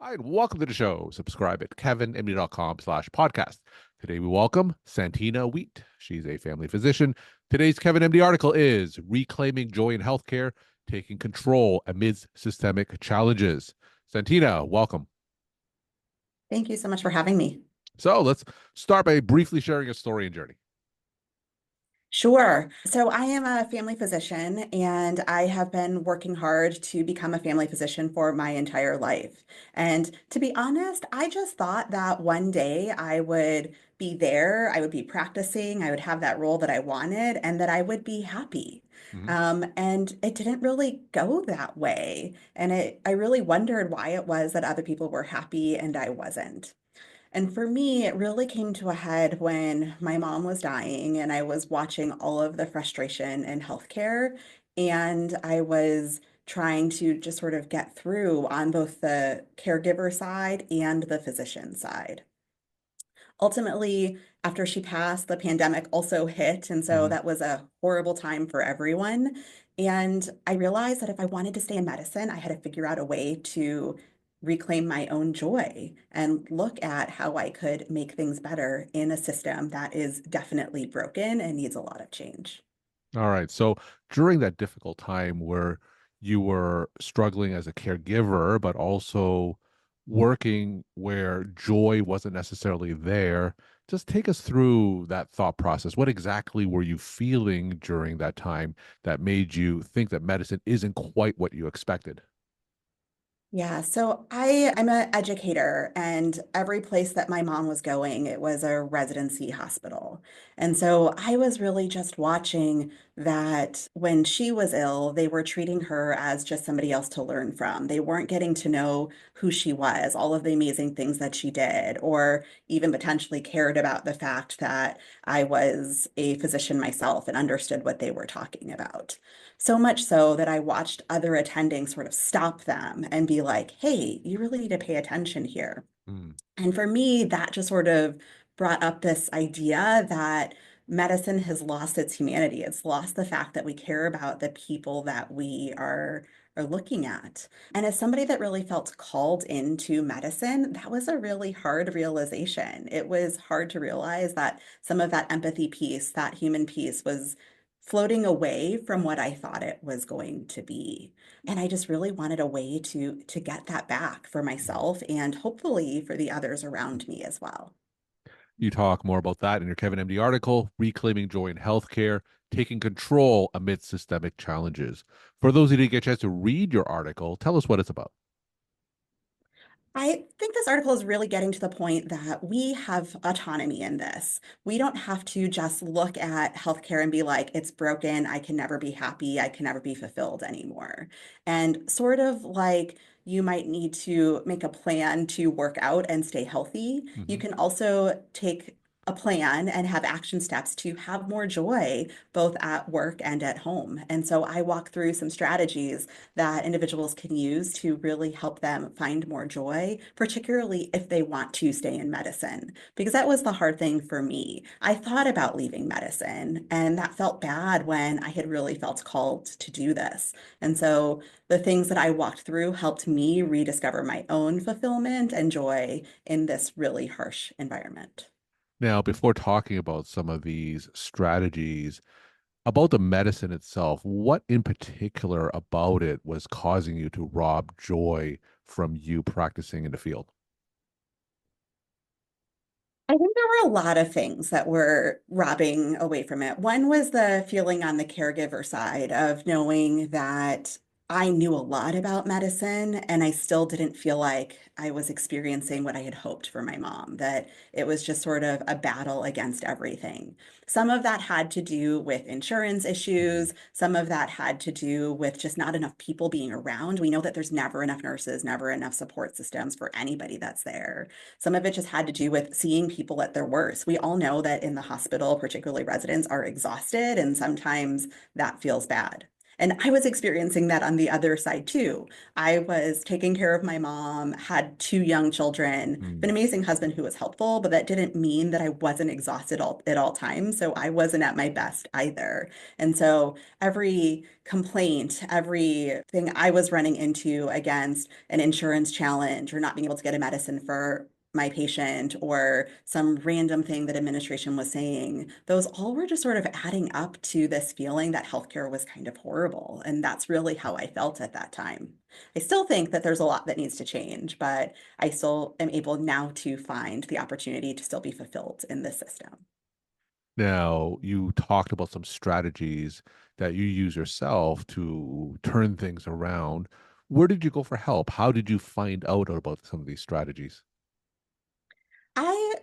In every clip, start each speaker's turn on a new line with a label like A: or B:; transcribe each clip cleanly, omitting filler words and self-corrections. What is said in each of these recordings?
A: Hi, and welcome to the show. Subscribe at kevinmd.com/podcast. Today we welcome Santina Wheat. She's a family physician. Today's Kevin MD article is Reclaiming Joy in Healthcare, Taking Control Amidst Systemic Challenges. Santina, welcome.
B: Thank you so much for having me.
A: So let's start by briefly sharing a story and journey.
B: Sure. So I am a family physician and I have been working hard to become a family physician for my entire life. And to be honest, I just thought that one day I would be there, I would be practicing, I would have that role that I wanted, and that I would be happy.
A: Mhm.
B: And it didn't really go that way. I really wondered why it was that other people were happy and I wasn't. And for me, it really came to a head when my mom was dying and I was watching all of the frustration in healthcare. And I was trying to just sort of get through on both the caregiver side and the physician side. Ultimately, after she passed, the pandemic also hit. And so
A: Mhm.
B: that was a horrible time for everyone. And I realized that if I wanted to stay in medicine, I had to figure out a way to reclaim my own joy and look at how I could make things better in a system that is definitely broken and needs a lot of change.
A: All right. So during that difficult time where you were struggling as a caregiver, but also working where joy wasn't necessarily there, just take us through that thought process. What exactly were you feeling during that time that made you think that medicine isn't quite what you expected?
B: Yeah, so I'm an educator, and every place that my mom was going, it was a residency hospital. And so I was really just watching that when she was ill, they were treating her as just somebody else to learn from. They weren't getting to know who she was, all of the amazing things that she did, or even potentially cared about the fact that I was a physician myself and understood what they were talking about. So much so that I watched other attendings sort of stop them and be like, hey, you really need to pay attention here.
A: Mm.
B: And for me, that just sort of brought up this idea that medicine has lost its humanity. It's lost the fact that we care about the people that we are looking at. And as somebody that really felt called into medicine, that was a really hard realization. It was hard to realize that some of that empathy piece, that human piece was floating away from what I thought it was going to be. And I just really wanted a way to get that back for myself and hopefully for the others around me as well.
A: You talk more about that in your Kevin MD article, Reclaiming Joy in Healthcare, Taking Control Amidst Systemic Challenges. For those who didn't get a chance to read your article, tell us what it's about.
B: I think this article is really getting to the point that we have autonomy in this. We don't have to just look at healthcare and be like, it's broken. I can never be happy. I can never be fulfilled anymore. And sort of like you might need to make a plan to work out and stay healthy, you
A: Mhm.
B: can also take a plan and have action steps to have more joy both at work and at home. And so I walk through some strategies that individuals can use to really help them find more joy, particularly if they want to stay in medicine. Because that was the hard thing for me. I thought about leaving medicine, and that felt bad when I had really felt called to do this. And so the things that I walked through helped me rediscover my own fulfillment and joy in this really harsh environment.
A: Now, before talking about some of these strategies, about the medicine itself, what in particular about it was causing you to rob joy from you practicing in the field?
B: I think there were a lot of things that were robbing away from it. One was the feeling on the caregiver side of knowing that I knew a lot about medicine and I still didn't feel like I was experiencing what I had hoped for my mom, that it was just sort of a battle against everything. Some of that had to do with insurance
A: Mhm.
B: issues. Some of that had to do with just not enough people being around. We know that there's never enough nurses, never enough support systems for anybody that's there. Some of it just had to do with seeing people at their worst. We all know that in the hospital, particularly residents are exhausted, and sometimes that feels bad. And I was experiencing that on the other side too. I was taking care of my mom, had two young children,
A: Mm.
B: an amazing husband who was helpful, but that didn't mean that I wasn't exhausted at all times. So I wasn't at my best either. And so every complaint, everything I was running into against an insurance challenge or not being able to get a medicine for my patient or some random thing that administration was saying, those all were just sort of adding up to this feeling that healthcare was kind of horrible. And that's really how I felt at that time. I still think that there's a lot that needs to change, but I still am able now to find the opportunity to still be fulfilled in this system.
A: Now, you talked about some strategies that you use yourself to turn things around. Where did you go for help? How did you find out about some of these strategies?
B: I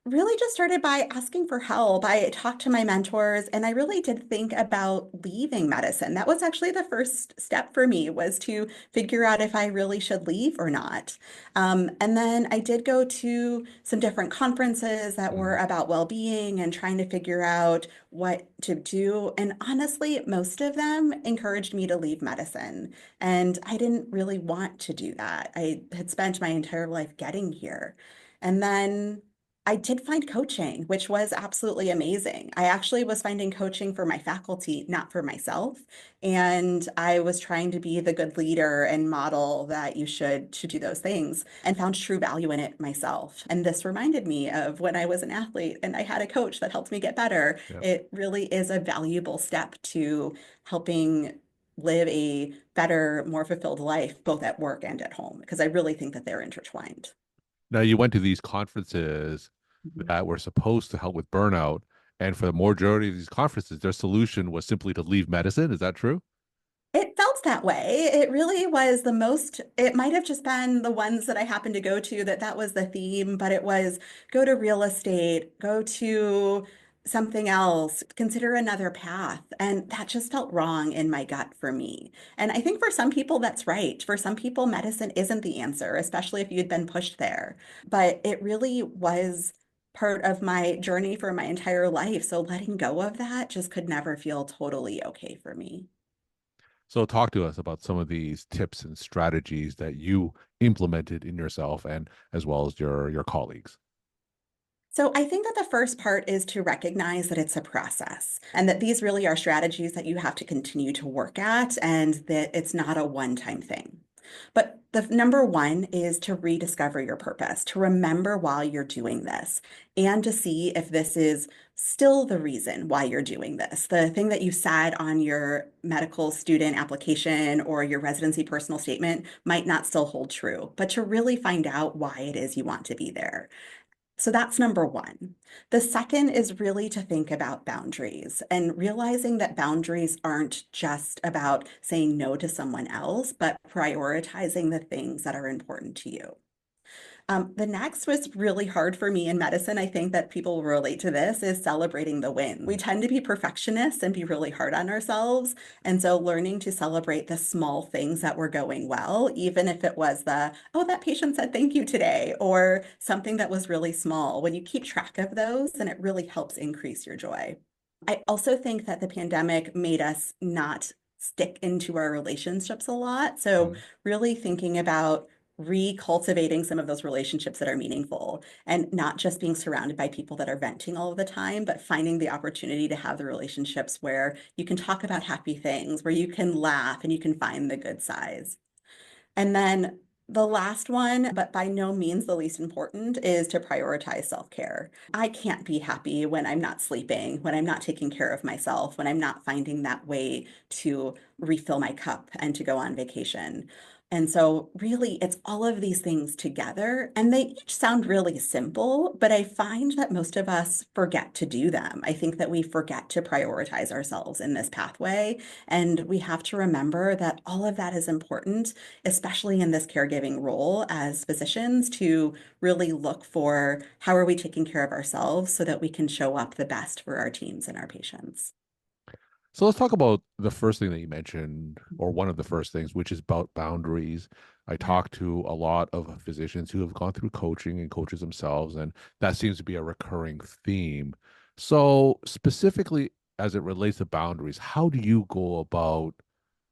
B: really just started by asking for help. I talked to my mentors and I really did think about leaving medicine. That was actually the first step for me was to figure out if I really should leave or not. And then I did go to some different conferences that were
A: Mm.
B: about well-being and trying to figure out what to do. And honestly, most of them encouraged me to leave medicine. And I didn't really want to do that. I had spent my entire life getting here. And then I did find coaching, which was absolutely amazing. I actually was finding coaching for my faculty, not for myself. And I was trying to be the good leader and model that you should do those things and found true value in it myself. And this reminded me of when I was an athlete and I had a coach that helped me get better.
A: Yeah.
B: It really is a valuable step to helping live a better, more fulfilled life, both at work and at home, because I really think that they're intertwined.
A: Now, you went to these conferences
B: Mhm.
A: that were supposed to help with burnout, and for the majority of these conferences, their solution was simply to leave medicine. Is that true?
B: It felt that way. It really was the most, it might have just been the ones that I happened to go to that was the theme, but it was go to real estate, go to something else, consider another path. And that just felt wrong in my gut for me. And I think for some people, that's right. For some people, medicine isn't the answer, especially if you'd been pushed there. But it really was part of my journey for my entire life. So letting go of that just could never feel totally okay for me.
A: So, talk to us about some of these tips and strategies that you implemented in yourself and as well as your colleagues.
B: So I think that the first part is to recognize that it's a process and that these really are strategies that you have to continue to work at and that it's not a one-time thing. But the number one is to rediscover your purpose, to remember why you're doing this and to see if this is still the reason why you're doing this. The thing that you said on your medical student application or your residency personal statement might not still hold true, but to really find out why it is you want to be there. So that's number one. The second is really to think about boundaries and realizing that boundaries aren't just about saying no to someone else, but prioritizing the things that are important to you. The next was really hard for me in medicine. I think that people will relate to this is celebrating the win. We tend to be perfectionists and be really hard on ourselves. And so learning to celebrate the small things that were going well, even if it was the, oh, that patient said thank you today, or something that was really small. When you keep track of those, then it really helps increase your joy. I also think that the pandemic made us not stick into our relationships a lot. So
A: Mm.
B: really thinking about recultivating some of those relationships that are meaningful and not just being surrounded by people that are venting all of the time, but finding the opportunity to have the relationships where you can talk about happy things, where you can laugh and you can find the good sides. And then the last one, but by no means the least important, is to prioritize self-care. I can't be happy when I'm not sleeping, when I'm not taking care of myself, when I'm not finding that way to refill my cup and to go on vacation. And so, really, it's all of these things together, and they each sound really simple, but I find that most of us forget to do them. I think that we forget to prioritize ourselves in this pathway, and we have to remember that all of that is important, especially in this caregiving role as physicians, to really look for how are we taking care of ourselves so that we can show up the best for our teams and our patients.
A: So let's talk about the first thing that you mentioned, or one of the first things, which is about boundaries. I
B: Yeah.
A: talk to a lot of physicians who have gone through coaching and coaches themselves, and that seems to be a recurring theme. So, specifically as it relates to boundaries, how do you go about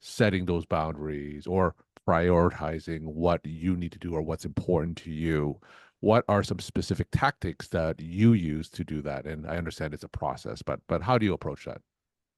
A: setting those boundaries or prioritizing what you need to do or what's important to you, what are some specific tactics that you use to do that? And I understand it's a process, but how do you approach that?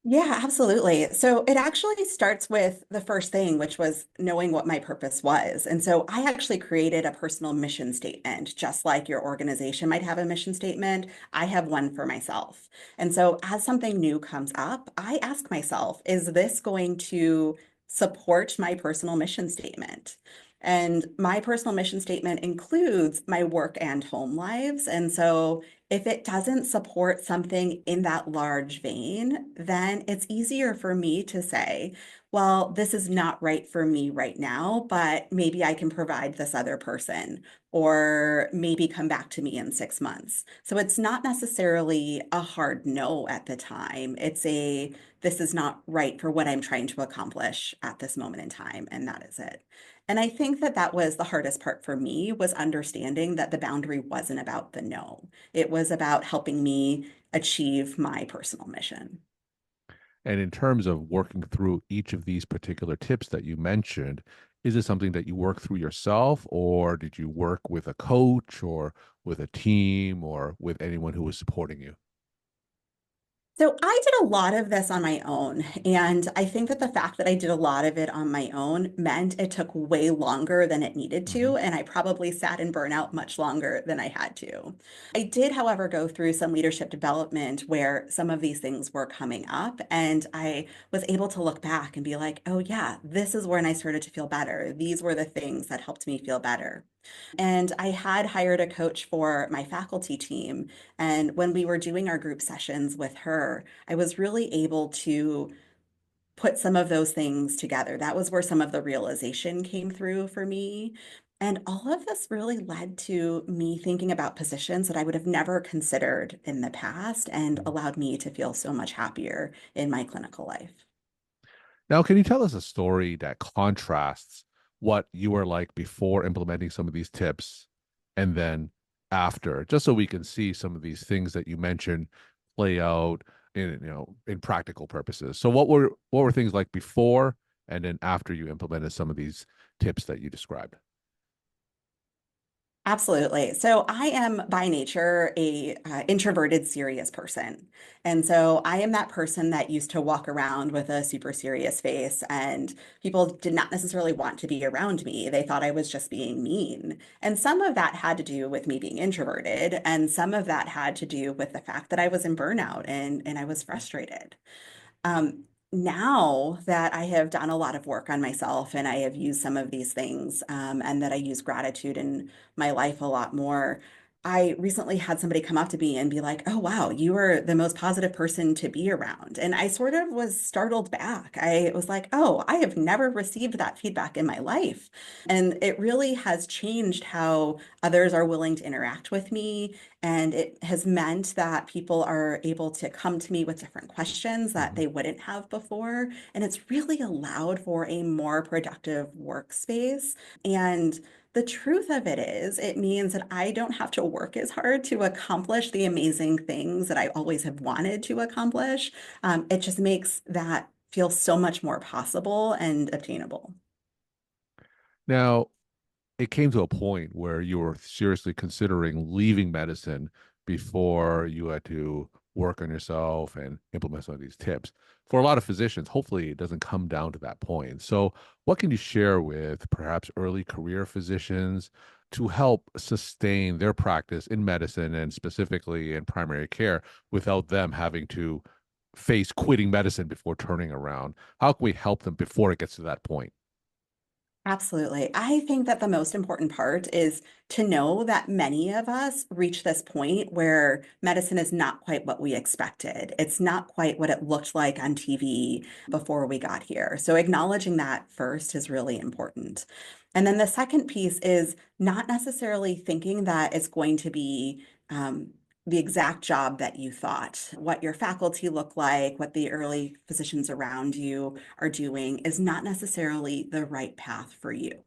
B: Yeah, absolutely. So it actually starts with the first thing, which was knowing what my purpose was. And so I actually created a personal mission statement, just like your organization might have a mission statement. I have one for myself. And so as something new comes up, I ask myself, is this going to support my personal mission statement? And my personal mission statement includes my work and home lives. And so if it doesn't support something in that large vein, then it's easier for me to say, well, this is not right for me right now, but maybe I can provide this other person, or maybe come back to me in 6 months. So it's not necessarily a hard no at the time. It's a, this is not right for what I'm trying to accomplish at this moment in time, and that is it. And I think that that was the hardest part for me, was understanding that the boundary wasn't about the no. It was about helping me achieve my personal mission.
A: And in terms of working through each of these particular tips that you mentioned, is it something that you work through yourself, or did you work with a coach or with a team or with anyone who was supporting you?
B: So I did a lot of this on my own. And I think that the fact that I did a lot of it on my own meant it took way longer than it needed
A: Hmm.
B: to. And I probably sat in burnout much longer than I had to. I did, however, go through some leadership development where some of these things were coming up. And I was able to look back and be like, oh, yeah, this is when I started to feel better. These were the things that helped me feel better. And I had hired a coach for my faculty team. And when we were doing our group sessions with her, I was really able to put some of those things together. That was where some of the realization came through for me. And all of this really led to me thinking about positions that I would have never considered in the past, and allowed me to feel so much happier in my clinical life.
A: Now, can you tell us a story that contrasts what you were like before implementing some of these tips and then after, just so we can see some of these things that you mentioned play out in practical purposes. So what were things like before and then after you implemented some of these tips that you described?
B: Absolutely. So I am by nature a introverted, serious person. And so I am that person that used to walk around with a super serious face, and people did not necessarily want to be around me. They thought I was just being mean. And some of that had to do with me being introverted, and some of that had to do with the fact that I was in burnout, and I was frustrated. Now that I have done a lot of work on myself, and I have used some of these things, and that I use gratitude in my life a lot more, I recently had somebody come up to me and be like, oh, wow, you are the most positive person to be around. And I sort of was startled back. I was like, oh, I have never received that feedback in my life. And it really has changed how others are willing to interact with me, and it has meant that people are able to come to me with different questions that
A: Mhm.
B: they wouldn't have before. And it's really allowed for a more productive workspace. And the truth of it is, it means that I don't have to work as hard to accomplish the amazing things that I always have wanted to accomplish. It just makes that feel so much more possible and obtainable.
A: Now, it came to a point where you were seriously considering leaving medicine before you had to work on yourself and implement some of these tips. For a lot of physicians, hopefully it doesn't come down to that point. So, what can you share with perhaps early career physicians to help sustain their practice in medicine and specifically in primary care without them having to face quitting medicine before turning around? How can we help them before it gets to that point?
B: Absolutely. I think that the most important part is to know that many of us reach this point where medicine is not quite what we expected. It's not quite what it looked like on TV before we got here. So acknowledging that first is really important. And then the second piece is not necessarily thinking that it's going to be the exact job that you thought. What your faculty look like, what the early physicians around you are doing is not necessarily the right path for you.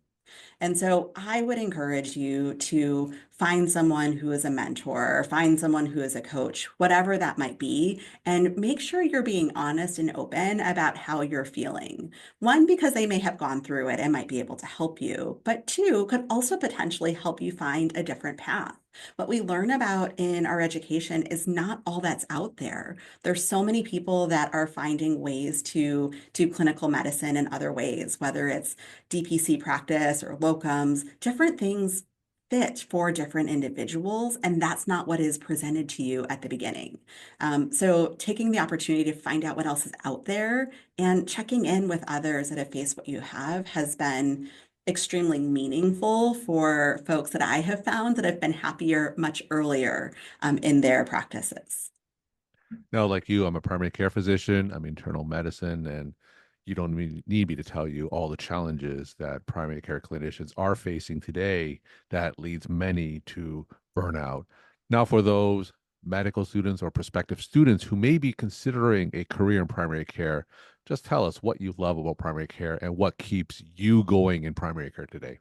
B: And so I would encourage you to find someone who is a mentor, find someone who is a coach, whatever that might be, and make sure you're being honest and open about how you're feeling. One, because they may have gone through it and might be able to help you, but two, could also potentially help you find a different path. What we learn about in our education is not all that's out there. There's so many people that are finding ways to do clinical medicine in other ways, whether it's DPC practice or locums, different things fit for different individuals, and that's not what is presented to you at the beginning. So taking the opportunity to find out what else is out there and checking in with others that have faced what you have has been extremely meaningful for folks that I have found that have been happier much earlier in their practices.
A: No, like you, I'm a primary care physician. I'm internal medicine, and you don't need me to tell you all the challenges that primary care clinicians are facing today that leads many to burnout. Now, for those medical students or prospective students who may be considering a career in primary care, just tell us what you love about primary care and what keeps you going in primary care today.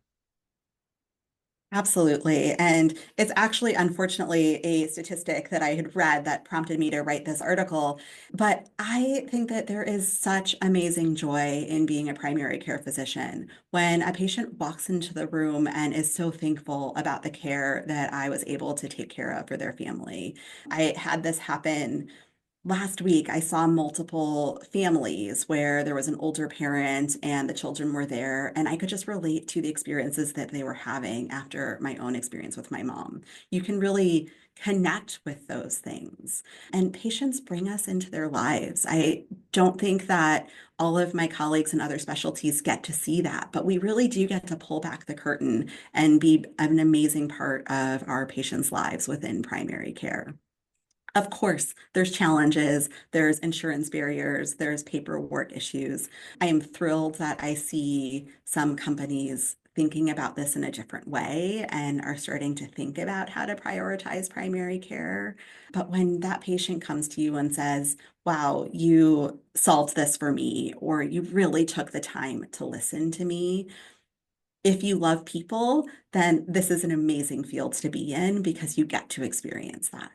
B: Absolutely. And it's actually, unfortunately, a statistic that I had read that prompted me to write this article. But I think that there is such amazing joy in being a primary care physician. When a patient walks into the room and is so thankful about the care that I was able to take care of for their family. I had this happen last week. I saw multiple families where there was an older parent and the children were there, and I could just relate to the experiences that they were having after my own experience with my mom. You can really connect with those things, and patients bring us into their lives. I don't think that all of my colleagues in other specialties get to see that, but we really do get to pull back the curtain and be an amazing part of our patients' lives within primary care. Of course, there's challenges, there's insurance barriers, there's paperwork issues. I am thrilled that I see some companies thinking about this in a different way and are starting to think about how to prioritize primary care. But when that patient comes to you and says, wow, you solved this for me, or you really took the time to listen to me, if you love people, then this is an amazing field to be in because you get to experience that.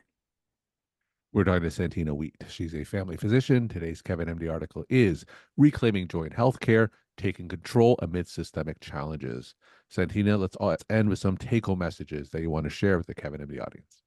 A: We're talking to Santina Wheat. She's a family physician. Today's KevinMD article is Reclaiming Joy in Healthcare, Taking Control Amid Systemic Challenges. Santina, let's end with some take home messages that you want to share with the KevinMD audience.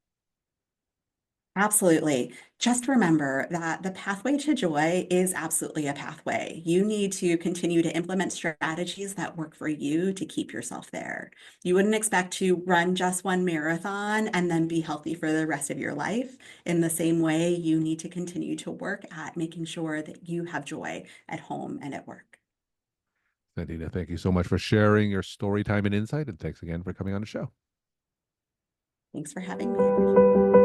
B: Absolutely. Just remember that the pathway to joy is absolutely a pathway. You need to continue to implement strategies that work for you to keep yourself there. You wouldn't expect to run just one marathon and then be healthy for the rest of your life. In the same way, you need to continue to work at making sure that you have joy at home and at work.
A: Santina, thank you so much for sharing your story time and insight. And thanks again for coming on the show.
B: Thanks for having me. I appreciate it.